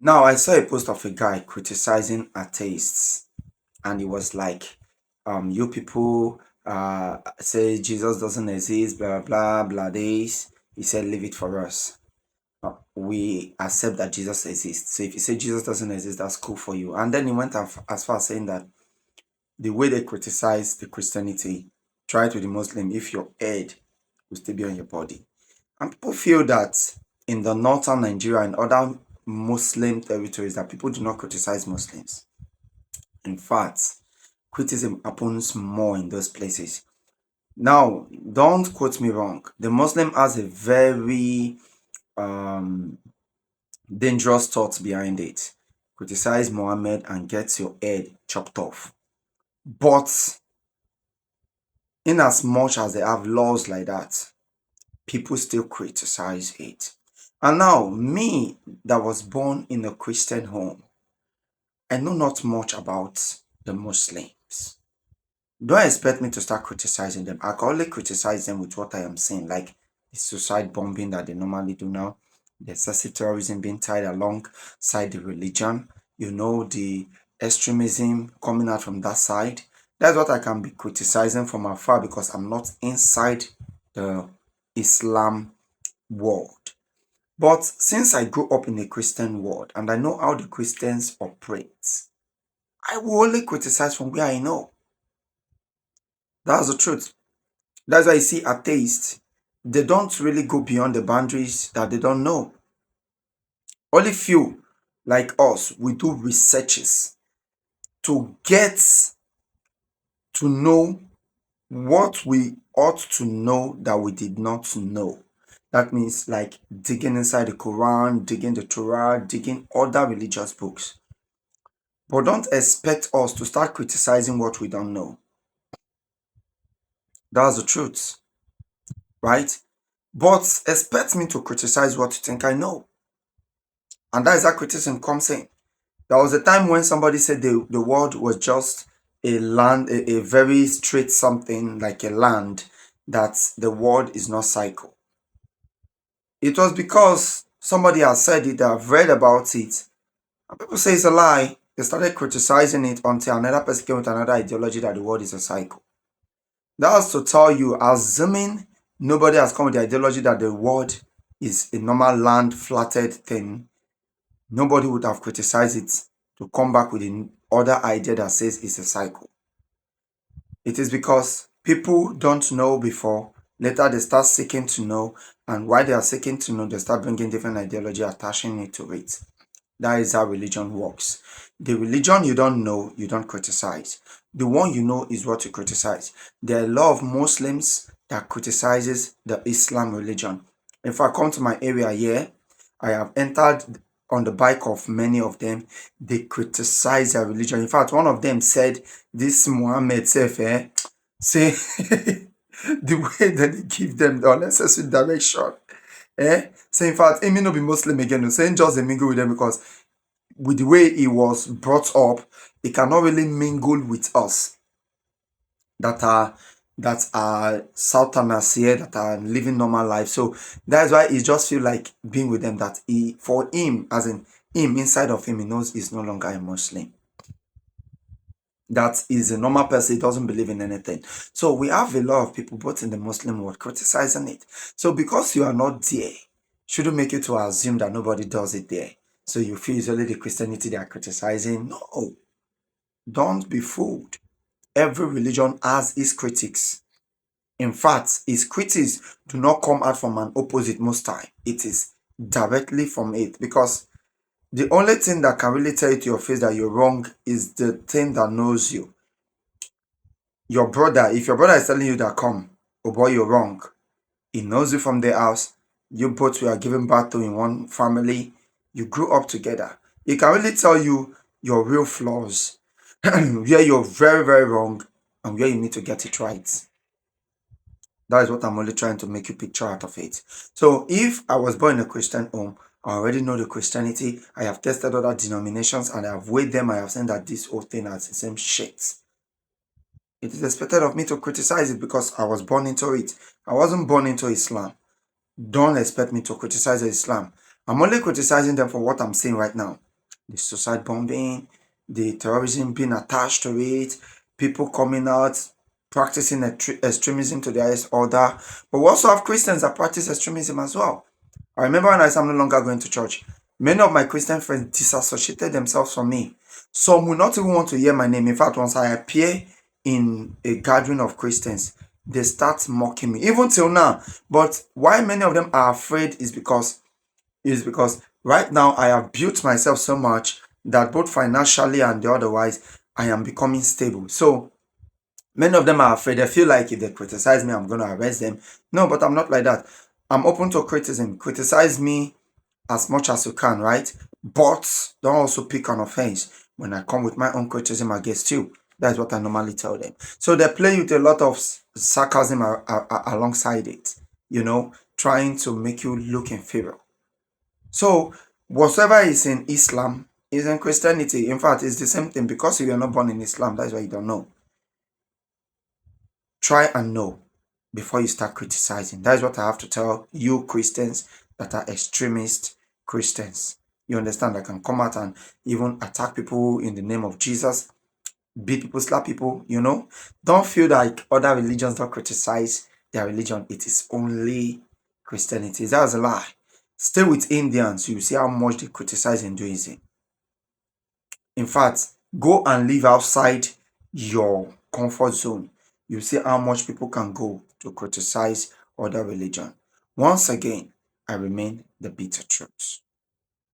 Now, I saw a post of a guy criticizing atheists, and he was like, you people say Jesus doesn't exist, blah, blah, blah, days. He said, leave it for us. We accept that Jesus exists. So if you say Jesus doesn't exist, that's cool for you. And then he went as far as saying that the way they criticize the Christianity, try it with the Muslim if your head will still be on your body. And people feel that in the northern Nigeria and other Muslim territories that people do not criticize Muslims. In fact, criticism happens more in those places. Now, don't quote me wrong. The Muslim has a very um, dangerous thought behind it. Criticize Muhammad and get your head chopped off. But in as much as they have laws like that, people still criticize it. And now, me that was born in a Christian home, I know not much about the Muslims. Don't expect me to start criticizing them. I can only criticize them with what I am saying, like the suicide bombing that they normally do now, the excessive terrorism being tied alongside the religion, the extremism coming out from that side. That's what I can be criticizing from afar because I'm not inside the Islam world. But since I grew up in a Christian world and I know how the Christians operate, I will only criticize from where I know. That's the truth. That's why you see atheists, they don't really go beyond the boundaries that they don't know. Only few like us, we do researches to get to know what we ought to know that we did not know. That means like digging inside the Quran, digging the Torah, digging other religious books. But don't expect us to start criticizing what we don't know. That's the truth, right? But expect me to criticize what you think I know. And that is how criticism comes in. There was a time when somebody said the world was just a land, a very straight something like a land, that the world is not cycle. It was because somebody has said it, I've read about it, and people say it's a lie. They started criticizing it until another person came with another ideology that the world is a cycle. That's to tell you, assuming nobody has come with the ideology that the world is a normal land, flatted thing, nobody would have criticized it to come back with another idea that says it's a cycle. It is because people don't know before, later they start seeking to know, and while they are seeking to know, they start bringing different ideology, attaching it to it. That is how religion works. The religion you don't know, you don't criticize. The one you know is what you criticize. There are a lot of Muslims that criticizes the Islam religion. If I come to my area here, I have entered on the bike of many of them. They criticize their religion. In fact, one of them said, this Muhammad self, say the way that they give them the unnecessary direction. So in fact, Amy no be Muslim again, saying just a mingle with them because with the way he was brought up, he cannot really mingle with us that are Southerners here that are living normal life. So that's why he just feel like being with them. That he, for him, as in him inside of him, he knows he's no longer a Muslim. That is a normal person, he doesn't believe in anything. So we have a lot of people, both in the Muslim world, criticizing it. So because you are not there, shouldn't make you to assume that nobody does it there. So you feel it's only the Christianity they are criticizing. No, don't be fooled. Every religion has its critics. In fact, its critics do not come out from an opposite most time. It is directly from it, because the only thing that can really tell you to your face that you're wrong is the thing that knows you. Your brother, if your brother is telling you that, come, oh boy, you're wrong, he knows you from the house, you both were given birth to in one family, you grew up together. He can really tell you your real flaws, where you're very, very wrong, and where you need to get it right. That is what I'm only trying to make you picture out of it. So if I was born in a Christian home, I already know the Christianity, I have tested other denominations and I have weighed them, I have seen that this whole thing has the same shit. It is expected of me to criticize it because I was born into it. I wasn't born into Islam. Don't expect me to criticize Islam. I'm only criticizing them for what I'm saying right now. the suicide bombing, the terrorism being attached to it, people coming out practicing extremism to the highest order. But we also have Christians that practice extremism as well. I remember when I said I'm no longer going to church, many of my Christian friends disassociated themselves from me. Some will not even want to hear my name. In fact, once I appear in a gathering of Christians, they start mocking me, even till now. But why many of them are afraid is because right now I have built myself so much that both financially and otherwise I am becoming stable. So many of them are afraid. They feel like if they criticize me, I'm going to arrest them. No, but I'm not like that. I'm open to criticism. Criticize me as much as you can, right? But don't also pick an offense when I come with my own criticism against you. That's what I normally tell them. So they play with a lot of sarcasm alongside it, trying to make you look inferior. So whatever is in Islam is in Christianity. In fact, it's the same thing because if you're not born in Islam, that's why you don't know. Try and know before you start criticizing. That is what I have to tell you Christians that are extremist Christians. You understand? I can come out and even attack people in the name of Jesus, beat people, slap people, Don't feel like other religions don't criticize their religion. It is only Christianity. That's a lie. Stay with Indians, you see how much they criticize Hinduism. In fact, go and live outside your comfort zone. You see how much people can go to criticize other religion. Once again, I remain the bitter truth.